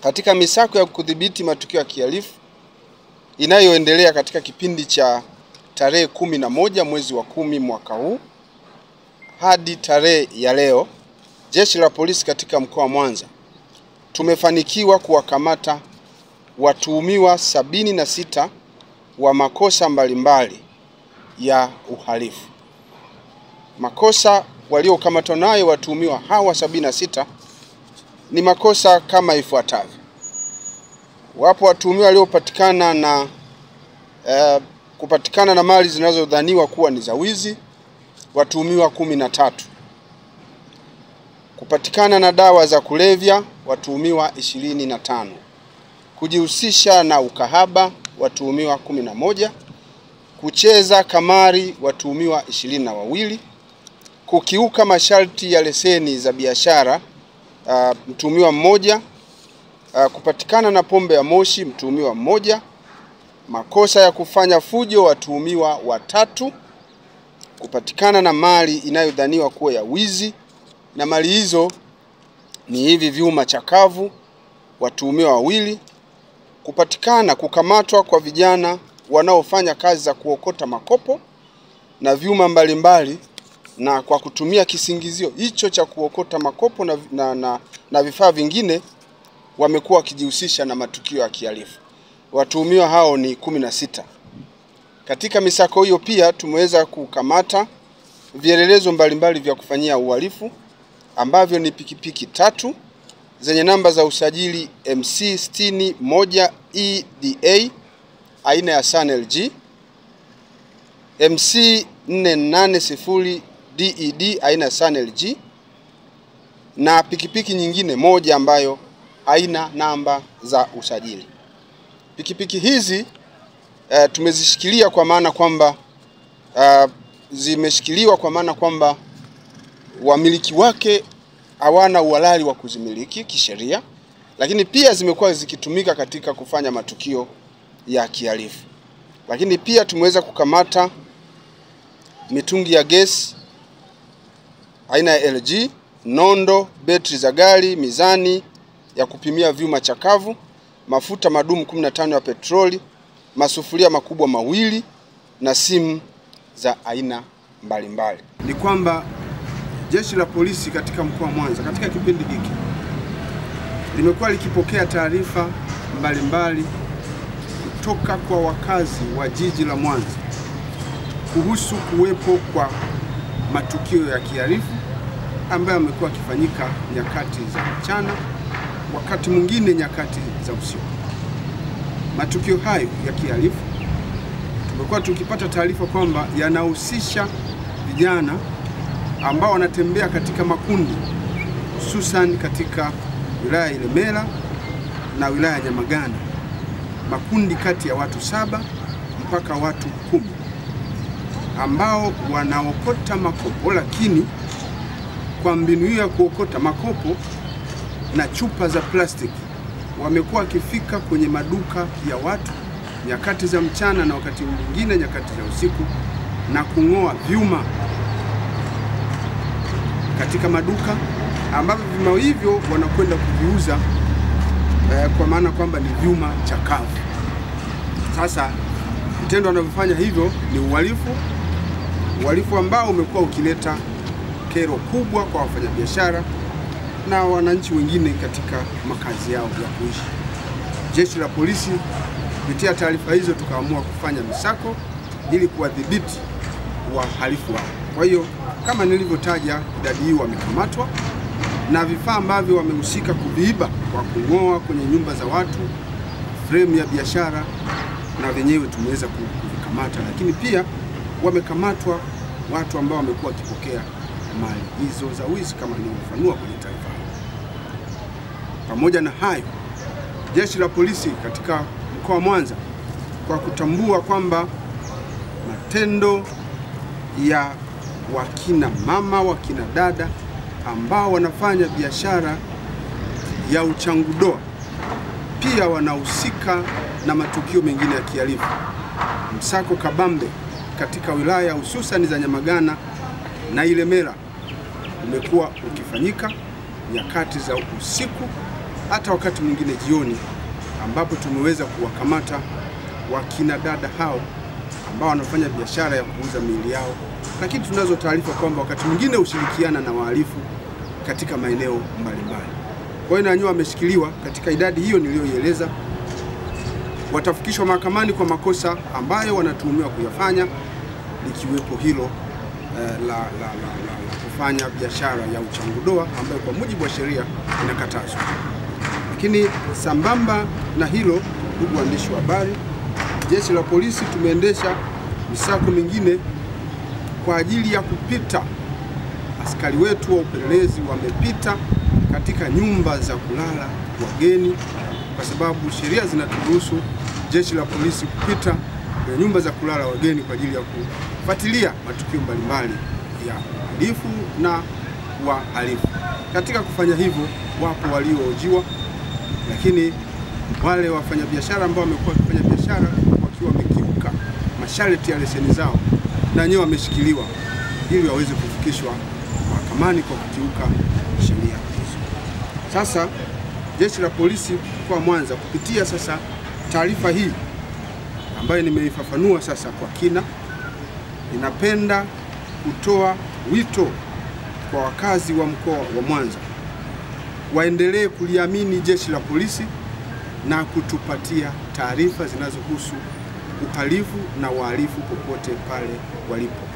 Katika misako ya kudhibiti matukio ya kihalifu inayoendelea katika kipindi cha tarehe 11 mwezi wa 10 mwaka huu hadi tarehe ya leo, Jeshi la Polisi katika mkoa wa Mwanza tumefanikiwa kuwakamata watuhumiwa 76 wa makosa mbalimbali ya uhalifu. Makosa waliokamatwa nayo watuhumiwa hawa 76 ni makosa kama ifuatavyo. Wapo watuhumiwa waliopatikana na kupatikana na mali zinazodhaniwa kuwa ni za wizi, watuhumiwa 13. Kupatikana na dawa za kulevya, watuhumiwa 25. Kujihusisha na ukahaba, watuhumiwa 11. Kucheza kamari, watuhumiwa 22. Kukiuka masharti ya leseni za biashara, mtuhumiwa 1. Kupatikana na pombe ya moshi, mtuhumiwa 1. Makosa ya kufanya fujo, watuhumiwa 3. Kupatikana na mali inayodhaniwa kuwa ya wizi, na mali hizo ni hivi vyuma chakavu, watuhumiwa 2. Kukamatwa kwa vijana wanaofanya kazi za kuokota makopo na vyuma mbalimbali, na kwa kutumia kisingizio hicho cha kuokota makopo na vifaa vingine wamekuwa wakijihusisha na matukio ya kihalifu. Watuhumiwa hao ni 16. Katika misako hiyo pia tumeweza kukamata vielelezo mbalimbali vya kufanyia uhalifu ambavyo ni pikipiki 3 zenye namba za usajili MC61 EDA aina ya San LG, MC480 DED aina ya San LG, na pikipiki nyingine 1 ambayo haina namba za usajili. Pikipiki hizi tumezishikilia kwa maana kwamba zimeshikiliwa kwa maana kwamba wamiliki wake hawana uhalali wa kuzimiliki kisheria, lakini pia zimekuwa zikitumika katika kufanya matukio ya kihalifu. Lakini pia tumeweza kukamata mitungi ya gesi aina ya LG, nondo, betri za gari, mizani ya kupimia vyuma chakavu, mafuta madumu 15 ya petroli, masufuria makubwa 2 na simu za aina mbalimbali. Ni kwamba Jeshi la Polisi katika mkoa wa Mwanza katika kipindi hiki limekuwa likipokea taarifa mbalimbali kutoka kwa wakazi wa jiji la Mwanza kuhusu kuwepo kwa matukio ya kihalifu ambayo yamekuwa yakifanyika nyakati za mchana, wakati mwingine nyakati za usiku. Matukio hayo ya kihalifu tumekuwa tukipata taarifa kwamba yanahusisha vijana ambao wanatembea katika makundi, hususan katika wilaya ya Ilemela na wilaya ya Nyamagana, makundi kati ya watu 7 mpaka watu 10 ambao wanaokota makopo, lakini kwa mbinu hiyo ya kuokota makopo na chupa za plastiki wamekuwa wakifika kwenye maduka ya watu nyakati za mchana na wakati mwingine nyakati za usiku na kung'oa vyuma katika maduka, ambavyo vyuma hivyo wanakwenda kuviuza kwa maana kwamba ni vyuma chakavu. Sasa vitendo wanavyofanya hivyo ni uhalifu ambao umekuwa ukileta kero kubwa kwa wafanyabiashara na wananchi wengine katika makazi yao ya kuishi. Jeshi la Polisi kupitia taarifa hizo tukaamua kufanya misako ili kuwadhibiti wahalifu hao. Kwa hiyo kama nilivyotaja, idadi hii wamekamatwa na vifaa ambavyo wamehusika kuviiba kwa kung'oa kwenye nyumba za watu, frame ya biashara na wenyewe tumeweza kuvikamata, lakini pia wamekamatwa watu ambao wamekuwa wakipokea mali hizo za wizi kama nilivyofanua kwenye taarifa. Pamoja na hayo, Jeshi la Polisi katika mkoa wa Mwanza kwa kutambua kwamba matendo ya wakina mama, wakina dada ambao wanafanya biashara ya uchangudoa pia wanahusika na matukio mengine ya kihalifu, msako kabambe katika wilaya hususan za Nyamagana na Ilemela umekuwa ukifanyika nyakati za usiku hata wakati mwingine jioni, ambapo tumeweza kuwakamata wakina dada hao ambao wanafanya biashara ya kuuza miili yao, lakini tunazo taarifa kwamba wakati mwingine ushirikiana na wahalifu katika maeneo mbalimbali. Kwa hiyo na wenyewe wameshikiliwa katika idadi hiyo niliyoieleza, watafikishwa mahakamani kwa makosa ambayo wanatuhumiwa kuyafanya, likiwepo hilo la kufanya biashara ya uchangu doa ambayo kwa mujibu wa sheria inakatazwa. Lakini sambamba na hilo, ndugu waandishi wa habari, jeshi la polisi tumeendesha misako mingine kwa ajili ya kupita. Askari wetu wa upelelezi wamepita katika nyumba za kulala wageni, kwa sababu sheria zinaturuhusu jeshi la polisi kupita kwenye nyumba za kulala wageni kwa ajili ya kufuatilia matukio mbalimbali ya uhalifu na wahalifu. Katika kufanya hivyo, wapo waliohojiwa, lakini wale wafanyabiashara ambao wamekuwa wakifanya biashara wakiwa wamekiuka masharti ya leseni zao, na wenyewe wameshikiliwa ili waweze kufikishwa mahakamani kwa kukiuka sheria hizo. Sasa jeshi la polisi mkoa wa Mwanza kupitia sasa taarifa hii ambayo nimeifafanua sasa kwa kina, ninapenda kutoa wito kwa wakazi wa mkoa wa Mwanza waendelee kuliamini jeshi la polisi na kutupatia taarifa zinazohusu uhalifu na wahalifu popote pale walipo.